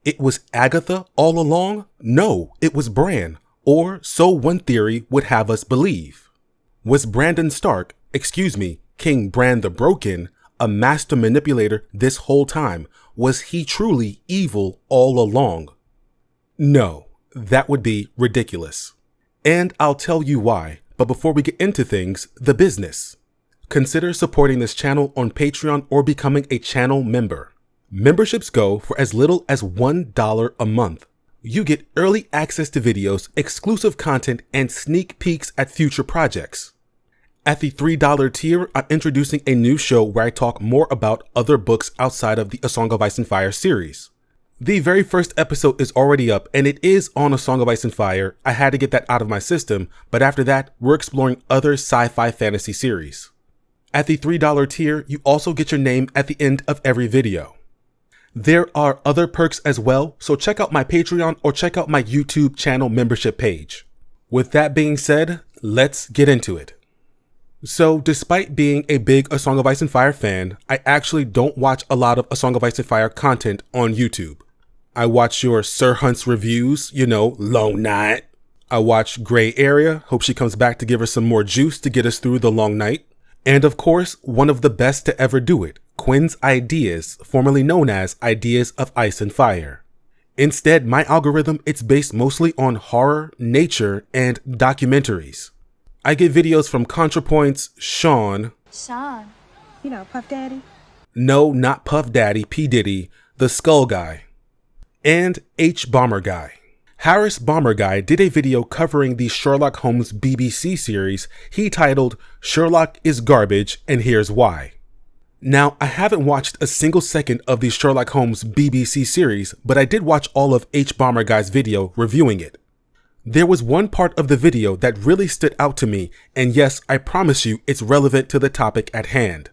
It was Agatha all along? No, it was Bran, or so one theory would have us believe. Was Brandon Stark, King Bran the Broken, a master manipulator this whole time? Was he truly evil all along? No, that would be ridiculous. And I'll tell you why, but before we get into things, the business. Consider supporting this channel on Patreon or becoming a channel member. Memberships go for as little as $1 a month. You get early access to videos, exclusive content, and sneak peeks at future projects. At the $3 tier, I'm introducing a new show where I talk more about other books outside of the A Song of Ice and Fire series. The very first episode is already up, and it is on A Song of Ice and Fire. I had to get that out of my system, but after that, we're exploring other sci-fi fantasy series. At the $3 tier, you also get your name at the end of every video. There are other perks as well, so check out my Patreon or check out my YouTube channel membership page. With that being said, let's get into it. So, despite being a big A Song of Ice and Fire fan, I actually don't watch a lot of A Song of Ice and Fire content on YouTube. I watch your Sir Hunt's reviews, Long Night. I watch Gray Area, hope she comes back to give her some more juice to get us through the long night. And of course, one of the best to ever do it, Quinn's Ideas, formerly known as Ideas of Ice and Fire. Instead, my algorithm, it's based mostly on horror, nature, and documentaries. I get videos from ContraPoints, Sean, Puff Daddy? No, not Puff Daddy, P. Diddy, the Skull Guy, and H. Bomber Guy. Harris Bomber Guy did a video covering the Sherlock Holmes BBC series he titled Sherlock is Garbage and Here's Why. Now, I haven't watched a single second of the Sherlock Holmes BBC series, but I did watch all of H. Bomber Guy's video reviewing it. There was one part of the video that really stood out to me, and yes, I promise you it's relevant to the topic at hand.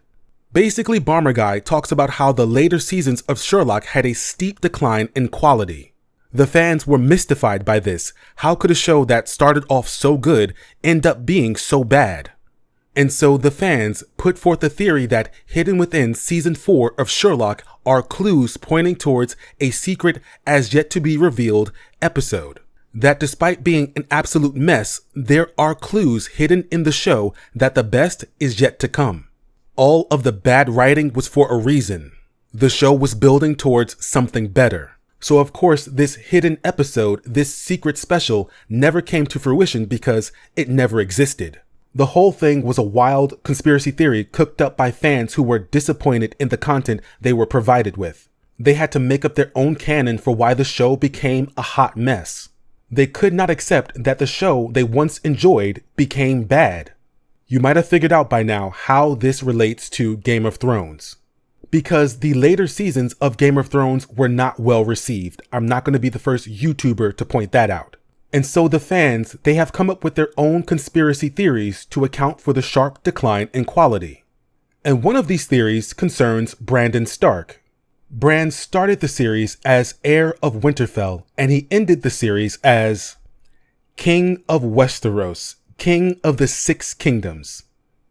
Basically, Bomber Guy talks about how the later seasons of Sherlock had a steep decline in quality. The fans were mystified by this. How could a show that started off so good end up being so bad? And so the fans put forth the theory that hidden within season 4 of Sherlock are clues pointing towards a secret as yet to be revealed episode. That despite being an absolute mess, there are clues hidden in the show that the best is yet to come. All of the bad writing was for a reason. The show was building towards something better. So of course, this hidden episode, this secret special, never came to fruition because it never existed. The whole thing was a wild conspiracy theory cooked up by fans who were disappointed in the content they were provided with. They had to make up their own canon for why the show became a hot mess. They could not accept that the show they once enjoyed became bad. You might have figured out by now how this relates to Game of Thrones. Because the later seasons of Game of Thrones were not well received. I'm not going to be the first YouTuber to point that out. And so the fans, they have come up with their own conspiracy theories to account for the sharp decline in quality. And one of these theories concerns Brandon Stark. Bran started the series as heir of Winterfell, and he ended the series as King of Westeros, King of the Six Kingdoms.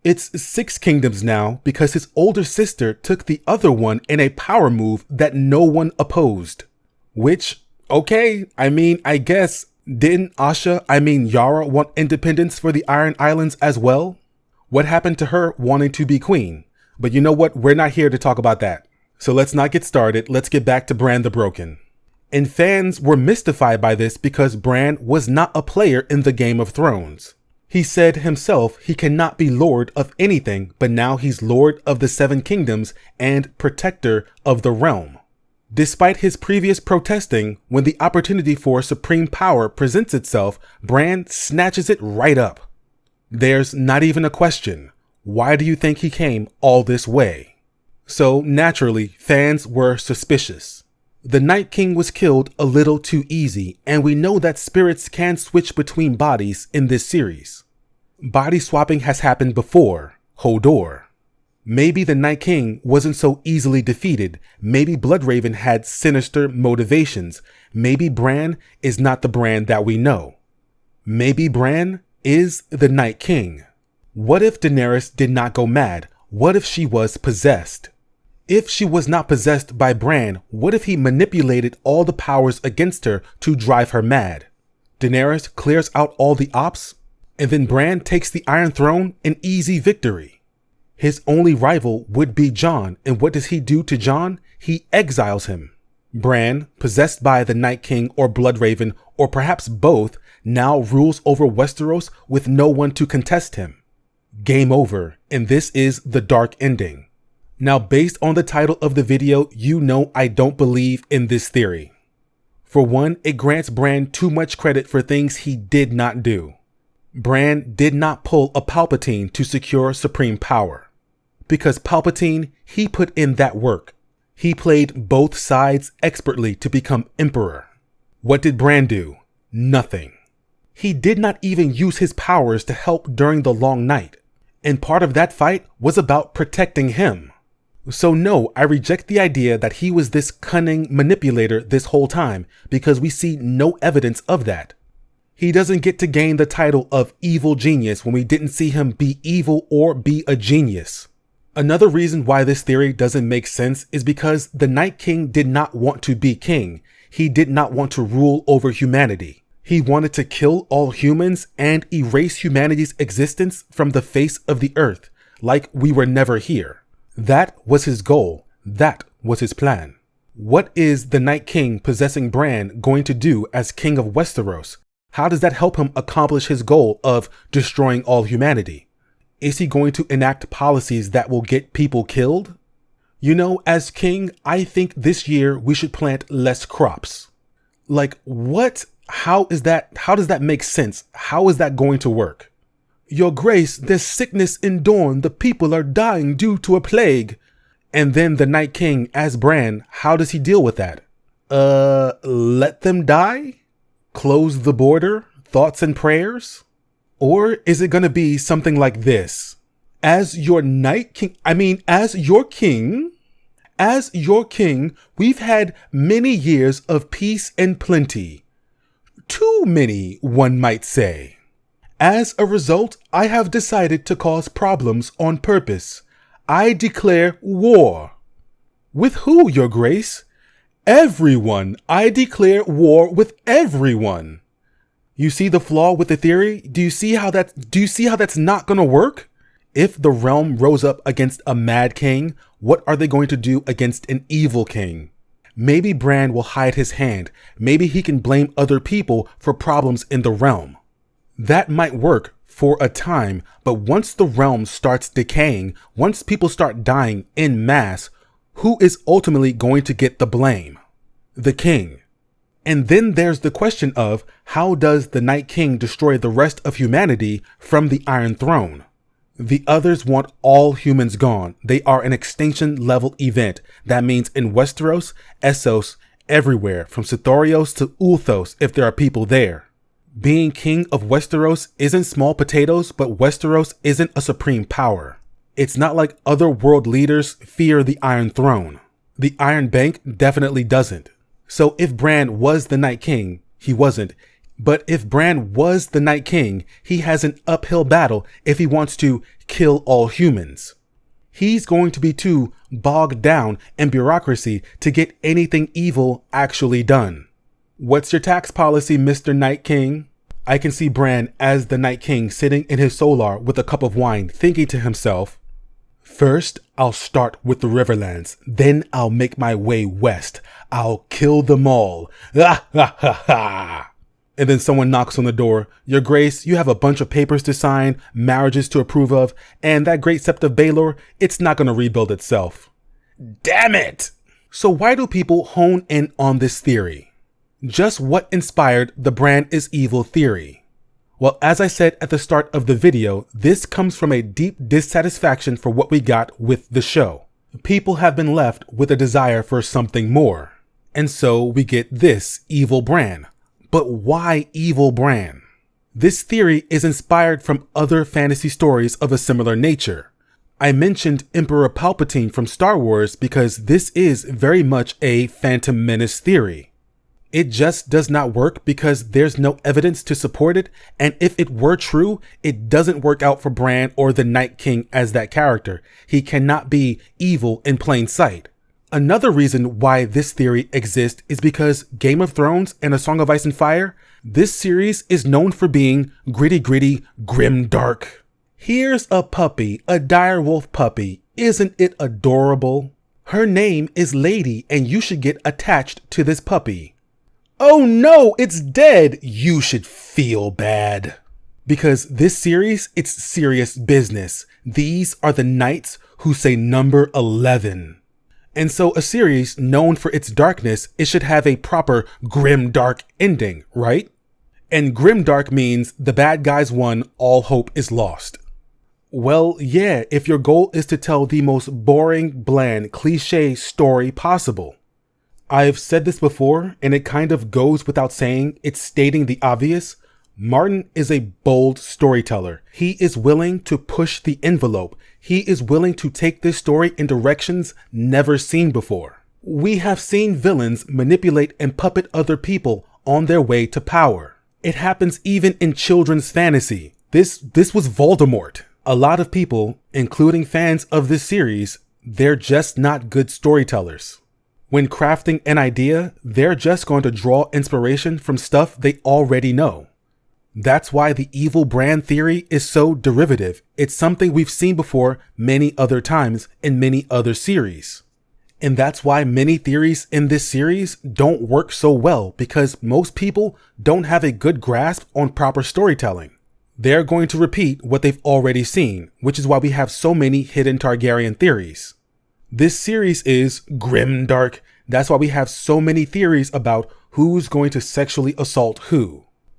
It's 6 kingdoms now because his older sister took the other one in a power move that no one opposed. Which, okay, I guess, didn't Yara want independence for the Iron Islands as well? What happened to her wanting to be queen? But you know what, we're not here to talk about that. So let's not get started, let's get back to Bran the Broken. And fans were mystified by this because Bran was not a player in the Game of Thrones. He said himself he cannot be lord of anything, but now he's lord of the 7 kingdoms and protector of the realm. Despite his previous protesting, when the opportunity for supreme power presents itself, Bran snatches it right up. There's not even a question. Why do you think he came all this way? So naturally, fans were suspicious. The Night King was killed a little too easy, and we know that spirits can switch between bodies in this series. Body swapping has happened before, Hodor. Maybe the Night King wasn't so easily defeated. Maybe Bloodraven had sinister motivations. Maybe Bran is not the Bran that we know. Maybe Bran is the Night King. What if Daenerys did not go mad? What if she was possessed? If she was not possessed by Bran, what if he manipulated all the powers against her to drive her mad? Daenerys clears out all the ops, and then Bran takes the Iron Throne, an easy victory. His only rival would be Jon, and what does he do to Jon? He exiles him. Bran, possessed by the Night King or Bloodraven, or perhaps both, now rules over Westeros with no one to contest him. Game over, and this is the dark ending. Now, based on the title of the video, you know I don't believe in this theory. For one, it grants Bran too much credit for things he did not do. Bran did not pull a Palpatine to secure supreme power. Because Palpatine, he put in that work. He played both sides expertly to become Emperor. What did Bran do? Nothing. He did not even use his powers to help during the long night. And part of that fight was about protecting him. So no, I reject the idea that he was this cunning manipulator this whole time, because we see no evidence of that. He doesn't get to gain the title of evil genius when we didn't see him be evil or be a genius. Another reason why this theory doesn't make sense is because the Night King did not want to be king. He did not want to rule over humanity. He wanted to kill all humans and erase humanity's existence from the face of the earth, like we were never here. That was his goal. That was his plan. What is the Night King possessing Bran going to do as king of Westeros? How does that help him accomplish his goal of destroying all humanity? Is he going to enact policies that will get people killed? You know, as king, I think this year we should plant less crops. Like, what? How does that make sense? How is that going to work? Your Grace, there's sickness in Dorne. The people are dying due to a plague. And then the Night King, as Bran, how does he deal with that? Let them die? Close the border? Thoughts and prayers? Or is it going to be something like this? As your king, we've had many years of peace and plenty. Too many, one might say. As a result, I have decided to cause problems on purpose. I declare war. With who, Your Grace? Everyone. I declare war with everyone. You see the flaw with the theory? Do you see how that's not going to work? If the realm rose up against a mad king, what are they going to do against an evil king? Maybe Bran will hide his hand. Maybe he can blame other people for problems in the realm. That might work for a time, but once the realm starts decaying, once people start dying en masse, who is ultimately going to get the blame? The king. And then there's the question of, how does the Night King destroy the rest of humanity from the Iron Throne? The others want all humans gone. They are an extinction level event. That means in Westeros, Essos, everywhere, from Sithorios to Ulthos if there are people there. Being king of Westeros isn't small potatoes, but Westeros isn't a supreme power. It's not like other world leaders fear the Iron Throne. The Iron Bank definitely doesn't. So if Bran was the Night King, he wasn't. But if Bran was the Night King, he has an uphill battle if he wants to kill all humans. He's going to be too bogged down in bureaucracy to get anything evil actually done. What's your tax policy, Mr. Night King? I can see Bran as the Night King sitting in his solar with a cup of wine, thinking to himself, first, I'll start with the Riverlands, then I'll make my way west. I'll kill them all. Ah, ha, ha, ha. And then someone knocks on the door. Your Grace, you have a bunch of papers to sign, marriages to approve of, and that great sept of Baelor, it's not going to rebuild itself. Damn it! So why do people hone in on this theory? Just what inspired the Bran is evil theory? Well, as I said at the start of the video, this comes from a deep dissatisfaction for what we got with the show. People have been left with a desire for something more. And so we get this Evil Bran. But why Evil Bran? This theory is inspired from other fantasy stories of a similar nature. I mentioned Emperor Palpatine from Star Wars because this is very much a Phantom Menace theory. It just does not work because there's no evidence to support it, and if it were true, it doesn't work out for Bran or the Night King as that character. He cannot be evil in plain sight. Another reason why this theory exists is because Game of Thrones and A Song of Ice and Fire, this series is known for being gritty, grimdark. Here's a puppy, a direwolf puppy. Isn't it adorable? Her name is Lady, and you should get attached to this puppy. Oh no, it's dead! You should feel bad. Because this series, it's serious business. These are the knights who say number 11. And so a series known for its darkness, it should have a proper grimdark ending, right? And grimdark means the bad guys won, all hope is lost. Well, yeah, if your goal is to tell the most boring, bland, cliche story possible. I've said this before, and it kind of goes without saying, it's stating the obvious. Martin is a bold storyteller. He is willing to push the envelope. He is willing to take this story in directions never seen before. We have seen villains manipulate and puppet other people on their way to power. It happens even in children's fantasy. This was Voldemort. A lot of people, including fans of this series, they're just not good storytellers. When crafting an idea, they're just going to draw inspiration from stuff they already know. That's why the Evil Bran Theory is so derivative. It's something we've seen before many other times in many other series. And that's why many theories in this series don't work so well, because most people don't have a good grasp on proper storytelling. They're going to repeat what they've already seen, which is why we have so many hidden Targaryen theories. This series is grimdark. That's why we have so many theories about who's going to sexually assault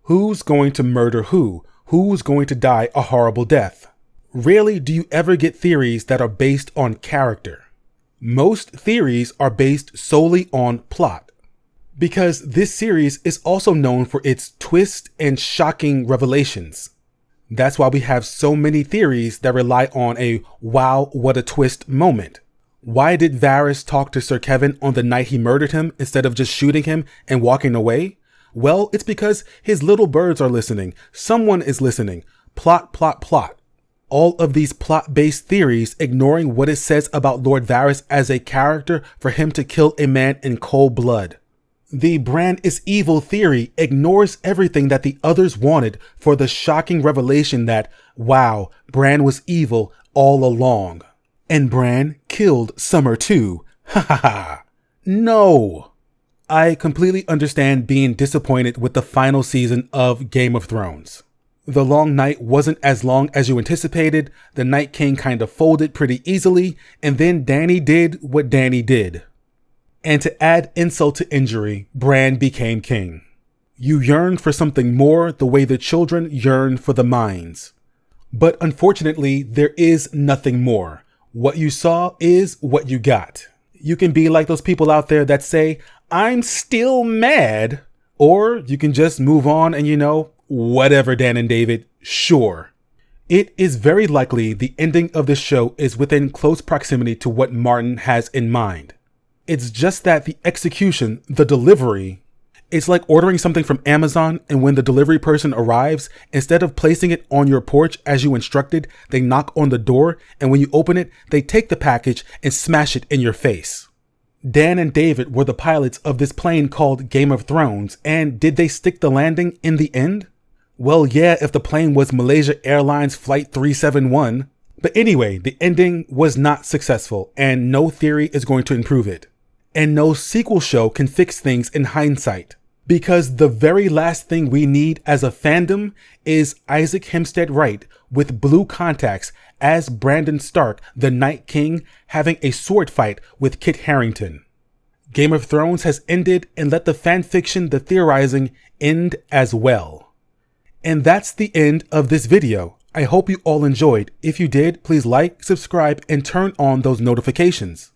who's going to murder who's going to die a horrible death. Rarely do you ever get theories that are based on character. Most theories are based solely on plot. Because this series is also known for its twists and shocking revelations. That's why we have so many theories that rely on a wow, what a twist moment. Why did Varys talk to Sir Kevin on the night he murdered him instead of just shooting him and walking away? Well, it's because his little birds are listening. Someone is listening. Plot, plot, plot. All of these plot-based theories ignoring what it says about Lord Varys as a character for him to kill a man in cold blood. The Bran is evil theory ignores everything that the others wanted for the shocking revelation that, wow, Bran was evil all along. And Bran killed Summer too. Ha ha ha. No. I completely understand being disappointed with the final season of Game of Thrones. The long night wasn't as long as you anticipated, the Night King kind of folded pretty easily, and then Dany did what Dany did. And to add insult to injury, Bran became king. You yearned for something more the way the children yearn for the mines. But unfortunately, there is nothing more. What you saw is what you got. You can be like those people out there that say, I'm still mad. Or you can just move on and whatever, Dan and David, sure. It is very likely the ending of this show is within close proximity to what Martin has in mind. It's just that the execution, the delivery, it's like ordering something from Amazon, and when the delivery person arrives, instead of placing it on your porch as you instructed, they knock on the door, and when you open it, they take the package and smash it in your face. Dan and David were the pilots of this plane called Game of Thrones, and did they stick the landing in the end? Well, yeah, if the plane was Malaysia Airlines Flight 371. But anyway, the ending was not successful, and no theory is going to improve it. And no sequel show can fix things in hindsight. Because the very last thing we need as a fandom is Isaac Hempstead Wright with blue contacts as Brandon Stark, the Night King, having a sword fight with Kit Harington. Game of Thrones has ended, and let the fanfiction, the theorizing, end as well. And that's the end of this video. I hope you all enjoyed. If you did, please like, subscribe, and turn on those notifications.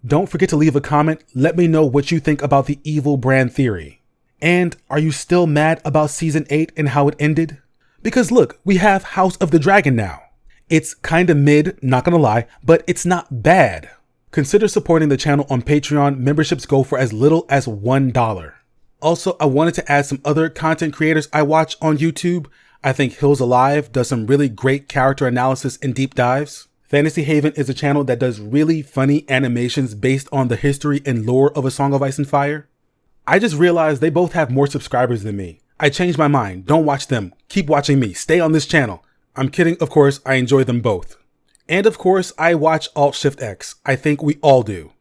Don't forget to leave a comment. Let me know what you think about the Evil Bran Theory. And are you still mad about season 8 and how it ended? Because look, we have House of the Dragon now. It's kinda mid, not gonna lie, but it's not bad. Consider supporting the channel on Patreon. Memberships go for as little as $1. Also, I wanted to add some other content creators I watch on YouTube. I think Hills Alive does some really great character analysis and deep dives. Fantasy Haven is a channel that does really funny animations based on the history and lore of A Song of Ice and Fire. I just realized they both have more subscribers than me. I changed my mind. Don't watch them. Keep watching me. Stay on this channel. I'm kidding, of course. I enjoy them both. And of course, I watch Alt Shift X. I think we all do.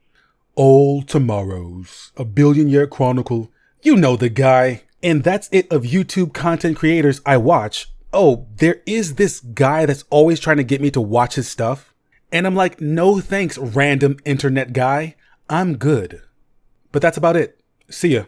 Old Tomorrows, A Billion Year Chronicle. You know the guy. And that's it of YouTube content creators I watch. Oh, there is this guy that's always trying to get me to watch his stuff. And I'm like, no thanks, random internet guy. I'm good. But that's about it. See ya.